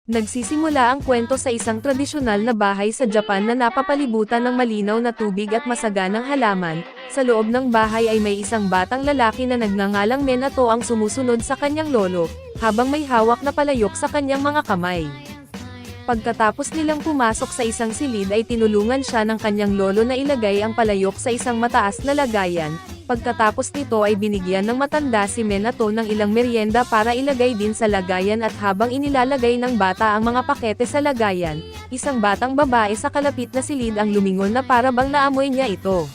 Nagsisimula ang kwento sa isang tradisyonal na bahay sa Japan na napapalibutan ng malinaw na tubig at masaganang halaman. Sa loob ng bahay ay may isang batang lalaki na nagngangalang Minato ang sumusunod sa kanyang lolo, habang may hawak na palayok sa kanyang mga kamay. Pagkatapos nilang pumasok sa isang silid ay tinulungan siya ng kanyang lolo na ilagay ang palayok sa isang mataas na lagayan. Pagkatapos nito ay binigyan ng matanda si Minato ng ilang merienda para ilagay din sa lagayan at habang inilalagay ng bata ang mga pakete sa lagayan, isang batang babae sa kalapit na silid ang lumingon na para bang naamoy niya ito.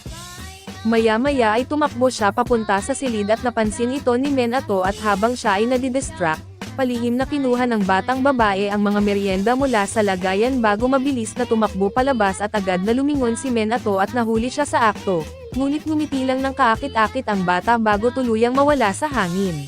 Maya-maya ay tumakbo siya papunta sa silid at napansin ito ni Minato at habang siya ay nadidistract, palihim na kinuha ng batang babae ang mga merienda mula sa lagayan bago mabilis na tumakbo palabas at agad na lumingon si Minato at nahuli siya sa akto. Ngunit ngumiti lang ng kaakit-akit ang bata bago tuluyang mawala sa hangin.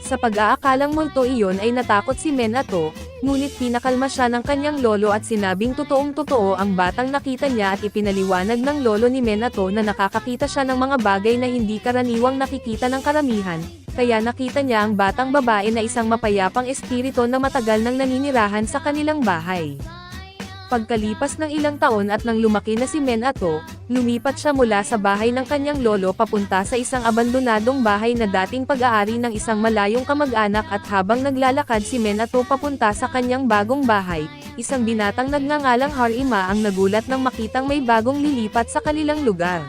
Sa pag-aakalang multo iyon ay natakot si Minato, ngunit pinakalma siya ng kanyang lolo at sinabing totoong-totoo ang batang nakita niya at ipinaliwanag ng lolo ni Minato na nakakakita siya ng mga bagay na hindi karaniwang nakikita ng karamihan, kaya nakita niya ang batang babae na isang mapayapang espiritu na matagal nang naninirahan sa kanilang bahay. Pagkalipas ng ilang taon at nang lumaki na si Minato, lumipat siya mula sa bahay ng kanyang lolo papunta sa isang abandonadong bahay na dating pag-aari ng isang malayong kamag-anak at habang naglalakad si Minato papunta sa kanyang bagong bahay, isang binatang nagngangalang Harima ang nagulat nang makitang may bagong lilipat sa kanilang lugar.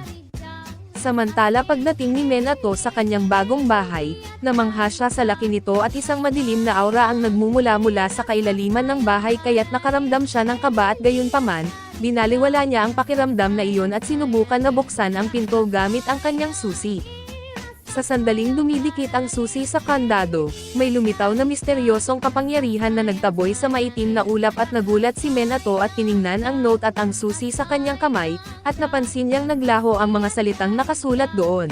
Samantala pagdating ni Minato sa kanyang bagong bahay, namangha siya sa laki nito at isang madilim na aura ang nagmumula-mula sa kailaliman ng bahay kaya't nakaramdam siya ng kaba at gayunpaman, binaliwala niya ang pakiramdam na iyon at sinubukan na buksan ang pinto gamit ang kanyang susi. Sa sandaling dumidikit ang susi sa kandado, may lumitaw na misteryosong kapangyarihan na nagtaboy sa maitim na ulap at nagulat si Minato at tiningnan ang note at ang susi sa kanyang kamay, at napansin niyang naglaho ang mga salitang nakasulat doon.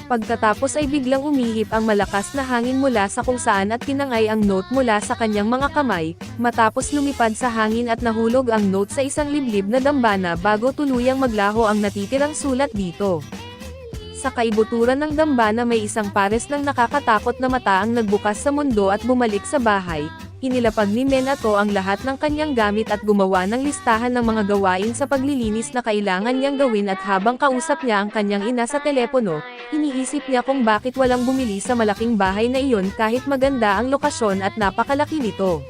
Pagkatapos ay biglang umihip ang malakas na hangin mula sa kung saan at tinangay ang note mula sa kanyang mga kamay, matapos lumipad sa hangin at nahulog ang note sa isang liblib na dambana bago tuluyang maglaho ang natitirang sulat dito. Sa kaibuturan ng dambana may isang pares ng nakakatakot na mata ang nagbukas sa mundo at bumalik sa bahay. Inilapag ni Minato ang lahat ng kanyang gamit at gumawa ng listahan ng mga gawain sa paglilinis na kailangan niyang gawin at habang kausap niya ang kanyang ina sa telepono, iniisip niya kung bakit walang bumili sa malaking bahay na iyon kahit maganda ang lokasyon at napakalaki nito.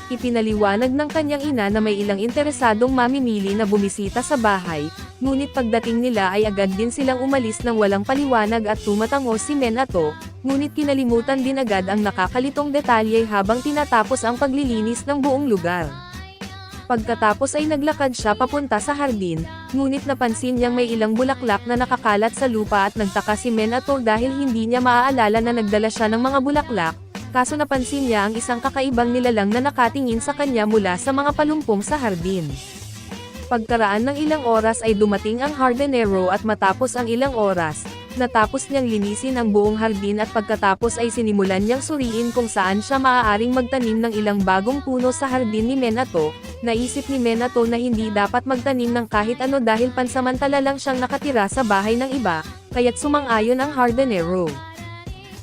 Ipinaliwanag ng kanyang ina na may ilang interesadong mamimili na bumisita sa bahay, ngunit pagdating nila ay agad din silang umalis ng walang paliwanag at tumatango si Minato, ngunit kinalimutan din agad ang nakakalitong detalye habang tinatapos ang paglilinis ng buong lugar. Pagkatapos ay naglakad siya papunta sa hardin, ngunit napansin niyang may ilang bulaklak na nakakalat sa lupa at nagtaka si Minato dahil hindi niya maaalala na nagdala siya ng mga bulaklak. Kaso napansin niya ang isang kakaibang nilalang na nakatingin sa kanya mula sa mga palumpong sa hardin. Pagkaraan ng ilang oras ay dumating ang hardinero at matapos ang ilang oras, natapos niyang linisin ang buong hardin at pagkatapos ay sinimulan niyang suriin kung saan siya maaaring magtanim ng ilang bagong puno sa hardin ni Minato. Naisip ni Minato na hindi dapat magtanim ng kahit ano dahil pansamantala lang siyang nakatira sa bahay ng iba, kaya't sumang-ayon ang hardinero.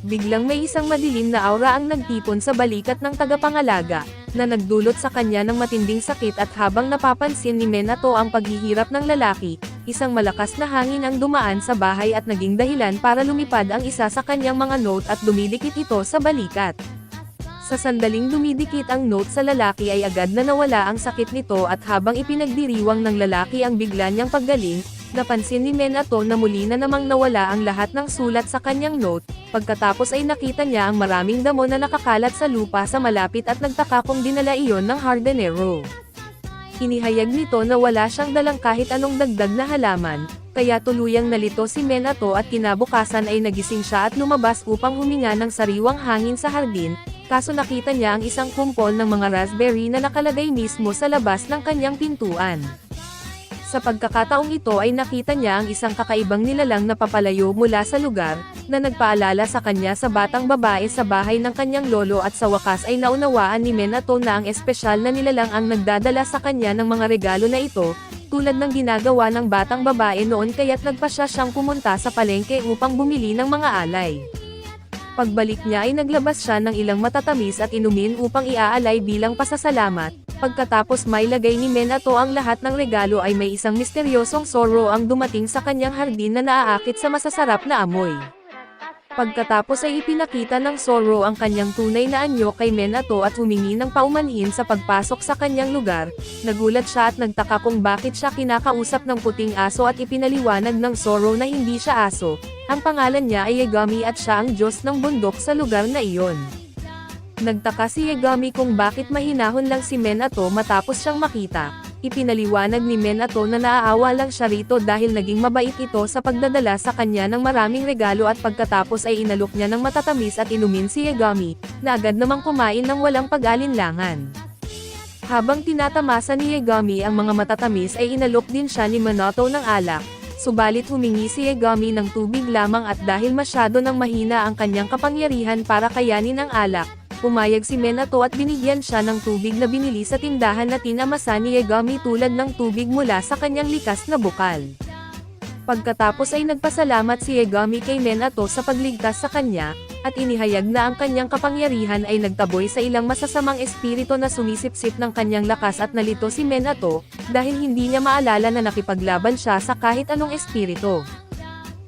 Biglang may isang madilim na aura ang nagtipon sa balikat ng tagapangalaga, na nagdulot sa kanya ng matinding sakit at habang napapansin ni Minato ang paghihirap ng lalaki, isang malakas na hangin ang dumaan sa bahay at naging dahilan para lumipad ang isa sa kanyang mga note at dumidikit ito sa balikat. Sa sandaling dumidikit ang note sa lalaki ay agad na nawala ang sakit nito at habang ipinagdiriwang ng lalaki ang bigla niyang paggaling, napansin ni Minato na muli na namang nawala ang lahat ng sulat sa kanyang note. Pagkatapos ay nakita niya ang maraming damo na nakakalat sa lupa sa malapit at nagtaka kung dinala iyon ng hardinero. Inihayag nito na wala siyang dalang kahit anong dagdag na halaman, kaya tuluyang nalito si Minato at kinabukasan ay nagising siya at lumabas upang huminga ng sariwang hangin sa hardin, kaso nakita niya ang isang kumpol ng mga raspberry na nakalagay mismo sa labas ng kanyang pintuan. Sa pagkakataong ito ay nakita niya ang isang kakaibang nilalang na papalayo mula sa lugar, na nagpaalala sa kanya sa batang babae sa bahay ng kanyang lolo at sa wakas ay naunawaan ni Minato na ang espesyal na nilalang ang nagdadala sa kanya ng mga regalo na ito, tulad ng ginagawa ng batang babae noon kaya't nagpasya siyang pumunta sa palengke upang bumili ng mga alay. Pagbalik niya ay naglabas siya ng ilang matatamis at inumin upang iaalay bilang pasasalamat. Pagkatapos mailagay ni Minato ang lahat ng regalo ay may isang misteryosong Zoro ang dumating sa kanyang hardin na naaakit sa masasarap na amoy. Pagkatapos ay ipinakita ng Zoro ang kanyang tunay na anyo kay Minato at humingi ng paumanhin sa pagpasok sa kanyang lugar. Nagulat siya at nagtaka kung bakit siya kinakausap ng puting aso at ipinaliwanag ng Zoro na hindi siya aso. Ang pangalan niya ay Yagami at siya ang Diyos ng bundok sa lugar na iyon. Nagtaka si Yagami kung bakit mahinahon lang si Minato matapos siyang makita. Ipinaliwanag ni Minato na naaawa lang siya rito dahil naging mabait ito sa pagdadala sa kanya ng maraming regalo at pagkatapos ay inalok niya ng matatamis at inumin si Yagami, na agad namang kumain ng walang pag-alinlangan. Habang tinatamasa ni Yagami ang mga matatamis ay inalok din siya ni Minato ng alak, subalit humingi si Yagami ng tubig lamang at dahil masyado nang mahina ang kanyang kapangyarihan para kayanin ang alak, pumayag si Minato at binigyan siya ng tubig na binili sa tindahan na tinamasa ni Yagami tulad ng tubig mula sa kanyang likas na bukal. Pagkatapos ay nagpasalamat si Yagami kay Minato sa pagligtas sa kanya, at inihayag na ang kanyang kapangyarihan ay nagtaboy sa ilang masasamang espiritu na sumisipsip ng kanyang lakas at nalito si Minato, dahil hindi niya maalala na nakipaglaban siya sa kahit anong espiritu.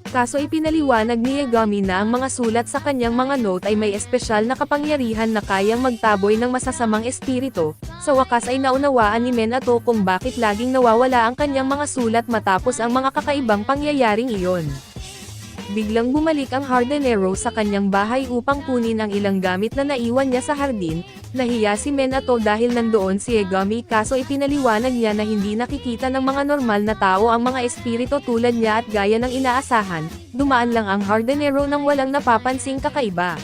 Kaso ipinaliwanag ni Yagami na ang mga sulat sa kanyang mga note ay may espesyal na kapangyarihan na kayang magtaboy ng masasamang espiritu. Sa wakas ay naunawaan ni Minato kung bakit laging nawawala ang kanyang mga sulat matapos ang mga kakaibang pangyayaring iyon. Biglang bumalik ang hardinero sa kanyang bahay upang kunin ang ilang gamit na naiwan niya sa hardin. Nahiya si Minato dahil nandoon si Yagami kaso ipinaliwanag niya na hindi nakikita ng mga normal na tao ang mga espiritu tulad niya at gaya ng inaasahan, dumaan lang ang hardinero nang walang napapansing kakaiba.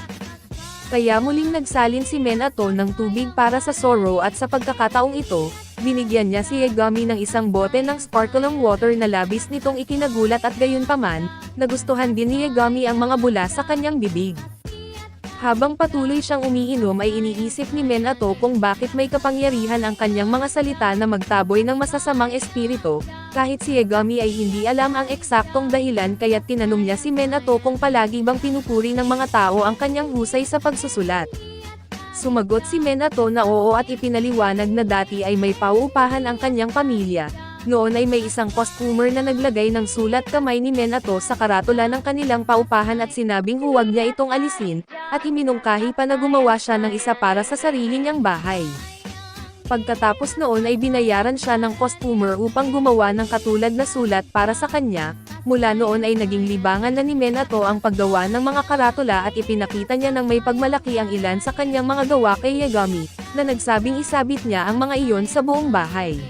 Kaya muling nagsalin si Minato ng tubig para sa Zoro at sa pagkakataong ito, binigyan niya si Yagami ng isang bote ng sparkling water na labis nitong ikinagulat at gayunpaman, nagustuhan din ni Yagami ang mga bula sa kanyang bibig. Habang patuloy siyang umiinom ay iniisip ni Minato kung bakit may kapangyarihan ang kanyang mga salita na magtaboy ng masasamang espiritu, kahit si Yagami ay hindi alam ang eksaktong dahilan kaya't tinanong niya si Minato kung palagi bang pinupuri ng mga tao ang kanyang husay sa pagsusulat. Sumagot si Minato na oo at ipinaliwanag na dati ay may pauupahan ang kanyang pamilya. Noon ay may isang costumer na naglagay ng sulat kamay ni Minato sa karatula ng kanilang paupahan at sinabing huwag niya itong alisin, at iminungkahi pa na gumawa siya ng isa para sa sarili niyang bahay. Pagkatapos noon ay binayaran siya ng costumer upang gumawa ng katulad na sulat para sa kanya. Mula noon ay naging libangan na ni Minato ang paggawa ng mga karatula at ipinakita niya ng may pagmalaki ang ilan sa kanyang mga gawa kay Yagami, na nagsabing isabit niya ang mga iyon sa buong bahay.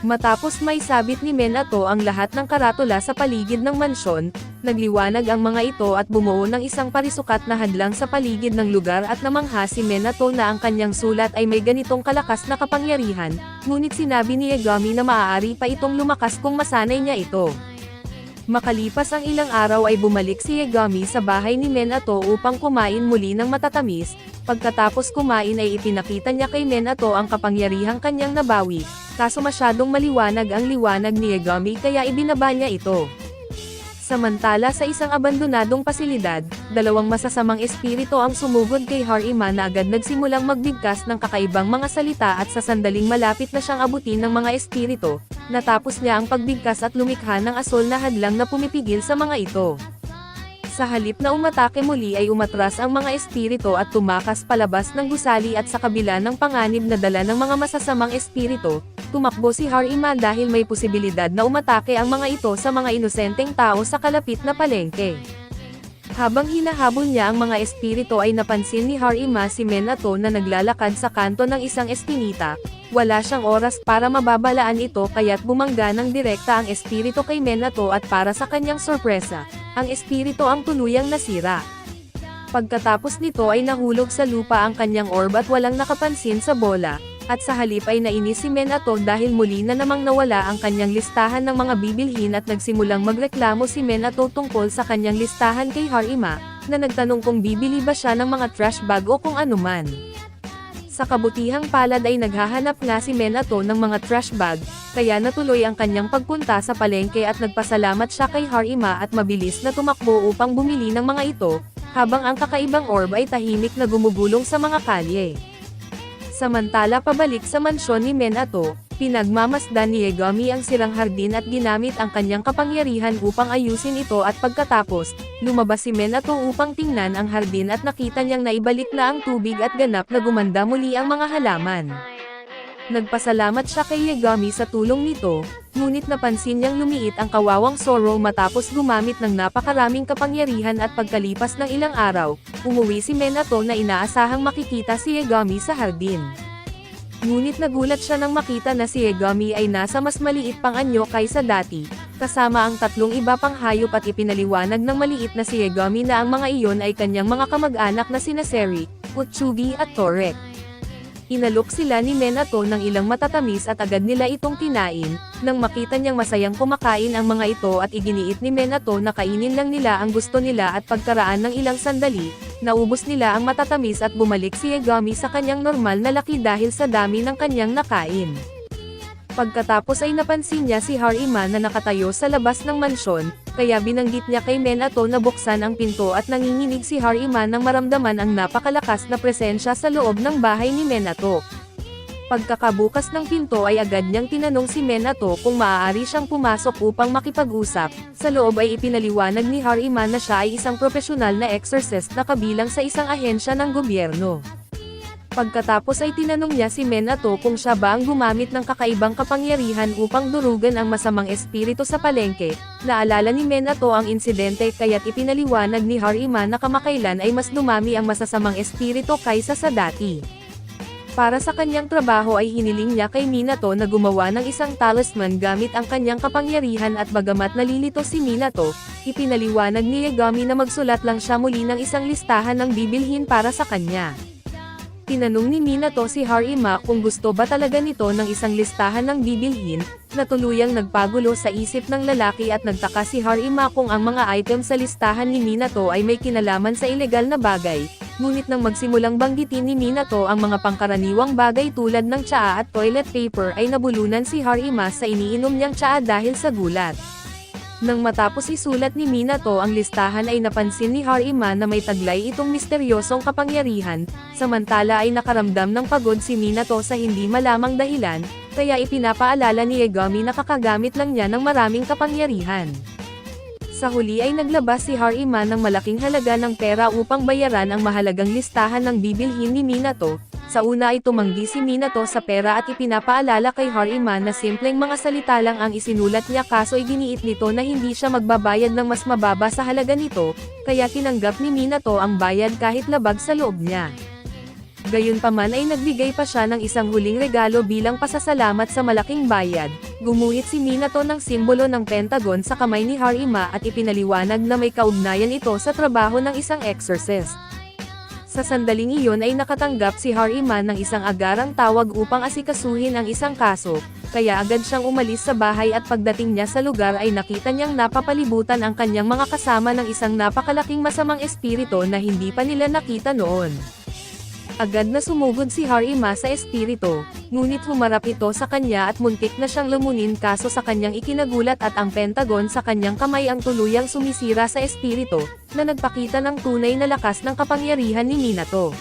Matapos may sabit ni Minato ang lahat ng karatula sa paligid ng mansyon, nagliwanag ang mga ito at bumuo ng isang parisukat na hadlang sa paligid ng lugar at namangha si Minato na ang kanyang sulat ay may ganitong kalakas na kapangyarihan, ngunit sinabi ni Yagami na maaari pa itong lumakas kung masanay niya ito. Makalipas ang ilang araw ay bumalik si Yagami sa bahay ni Minato upang kumain muli ng matatamis. Pagkatapos kumain ay ipinakita niya kay Minato ang kapangyarihang kanyang nabawi, kaso masyadong maliwanag ang liwanag ni Yagami kaya ibinaba niya ito. Samantala sa isang abandonadong pasilidad, dalawang masasamang espiritu ang sumugod kay Harima na agad nagsimulang magbigkas ng kakaibang mga salita at sa sandaling malapit na siyang abutin ng mga espiritu, natapos niya ang pagbigkas at lumikha ng asol na hadlang na pumipigil sa mga ito. Sa halip na umatake muli ay umatras ang mga espiritu at tumakas palabas ng gusali at sa kabila ng panganib na dala ng mga masasamang espiritu, tumakbo si Harima dahil may posibilidad na umatake ang mga ito sa mga inosenteng tao sa kalapit na palengke. Habang hinahabol niya ang mga espiritu ay napansin ni Harima si Minato na naglalakad sa kanto ng isang eskinita. Wala siyang oras para mababalaan ito kaya't bumangga ng direkta ang espiritu kay Minato at para sa kanyang sorpresa, ang espiritu ang tuluyang nasira. Pagkatapos nito ay nahulog sa lupa ang kanyang orb at walang nakapansin sa bola, at sa halip ay nainis si Minato dahil muli na namang nawala ang kanyang listahan ng mga bibilhin at nagsimulang magreklamo si Minato tungkol sa kanyang listahan kay Harima, na nagtanong kung bibili ba siya ng mga trash bag o kung anuman. Sa kabutihang palad ay naghahanap nga si Minato ng mga trash bag, kaya natuloy ang kanyang pagpunta sa palengke at nagpasalamat siya kay Harima at mabilis na tumakbo upang bumili ng mga ito, habang ang kakaibang orb ay tahimik na gumugulong sa mga kalye. Samantala pabalik sa mansyon ni Minato, pinagmamasdan ni Yagami ang sirang hardin at ginamit ang kanyang kapangyarihan upang ayusin ito at pagkatapos, lumabas si Minato upang tingnan ang hardin at nakita niyang naibalik na ang tubig at ganap na gumanda muli ang mga halaman. Nagpasalamat siya kay Yagami sa tulong nito, ngunit napansin niyang lumiit ang kawawang Zoro matapos gumamit ng napakaraming kapangyarihan at pagkalipas ng ilang araw, umuwi si Minato na inaasahang makikita si Yagami sa hardin. Ngunit nagulat siya nang makita na si Yagami ay nasa mas maliit pang anyo kaysa dati, kasama ang tatlong iba pang hayop at ipinaliwanag ng maliit na si Yagami na ang mga iyon ay kanyang mga kamag-anak na sina Seri, Utsugi at Torek. Inalok sila ni Minato ng ilang matatamis at agad nila itong kinain, nang makita niyang masayang kumakain ang mga ito at iginiit ni Minato na kainin lang nila ang gusto nila at pagkaraan ng ilang sandali, naubos nila ang matatamis at bumalik si Yagami sa kanyang normal na laki dahil sa dami ng kanyang nakain. Pagkatapos ay napansin niya si Harima na nakatayo sa labas ng mansyon, kaya binanggit niya kay Minato na buksan ang pinto at nanginginig si Harima nang maramdaman ang napakalakas na presensya sa loob ng bahay ni Minato. Pagkakabukas ng pinto ay agad niyang tinanong si Minato kung maaari siyang pumasok upang makipag-usap. Sa loob ay ipinaliwanag ni Harima na siya ay isang profesional na exorcist na kabilang sa isang ahensya ng gobyerno. Pagkatapos ay tinanong niya si Minato kung siya ba ang gumamit ng kakaibang kapangyarihan upang durugan ang masamang espiritu sa palengke. Naalala ni Minato ang insidente kaya't ipinaliwanag ni Harima na kamakailan ay mas dumami ang masasamang espiritu kaysa sa dati. Para sa kanyang trabaho ay hiniling niya kay Minato na gumawa ng isang talisman gamit ang kanyang kapangyarihan at bagamat nalilito si Minato, ipinaliwanag ni Yagami na magsulat lang siya muli ng isang listahan ng bibilhin para sa kanya. Tinanong ni Minato si Harima kung gusto ba talaga nito ng isang listahan ng bibilhin, na tuluyang nagpagulo sa isip ng lalaki at nagtaka si Harima kung ang mga item sa listahan ni Minato ay may kinalaman sa ilegal na bagay, ngunit nang magsimulang banggitin ni Minato ang mga pangkaraniwang bagay tulad ng tsaa at toilet paper ay nabulunan si Harima sa iniinom niyang tsaa dahil sa gulat. Nang matapos isulat ni Minato ang listahan ay napansin ni Harima na may taglay itong misteryosong kapangyarihan, samantala ay nakaramdam ng pagod si Minato sa hindi malamang dahilan, kaya ipinapaalala ni Yagami na kakagamit lang niya ng maraming kapangyarihan. Sa huli ay naglabas si Harima ng malaking halaga ng pera upang bayaran ang mahalagang listahan ng bibilhin ni Minato. Sa una ay tumanggi si Minato sa pera at ipinapaalala kay Harima na simpleng mga salita lang ang isinulat niya kaso iginiit nito na hindi siya magbabayad ng mas mababa sa halaga nito, kaya tinanggap ni Minato ang bayad kahit labag sa loob niya. Gayunpaman ay nagbigay pa siya ng isang huling regalo bilang pasasalamat sa malaking bayad. Gumuhit si Minato ng simbolo ng Pentagon sa kamay ni Harima at ipinaliwanag na may kaugnayan ito sa trabaho ng isang exorcist. Sa sandaling iyon ay nakatanggap si Harima ng isang agarang tawag upang asikasuhin ang isang kaso, kaya agad siyang umalis sa bahay at pagdating niya sa lugar ay nakita niyang napapalibutan ang kanyang mga kasama ng isang napakalaking masamang espiritu na hindi pa nila nakita noon. Agad na sumugod si Harima sa espiritu, ngunit humarap ito sa kanya at muntik na siyang lumunin kaso sa kanyang ikinagulat at ang Pentagon sa kanyang kamay ang tuluyang sumisira sa espiritu, na nagpakita ng tunay na lakas ng kapangyarihan ni Minato.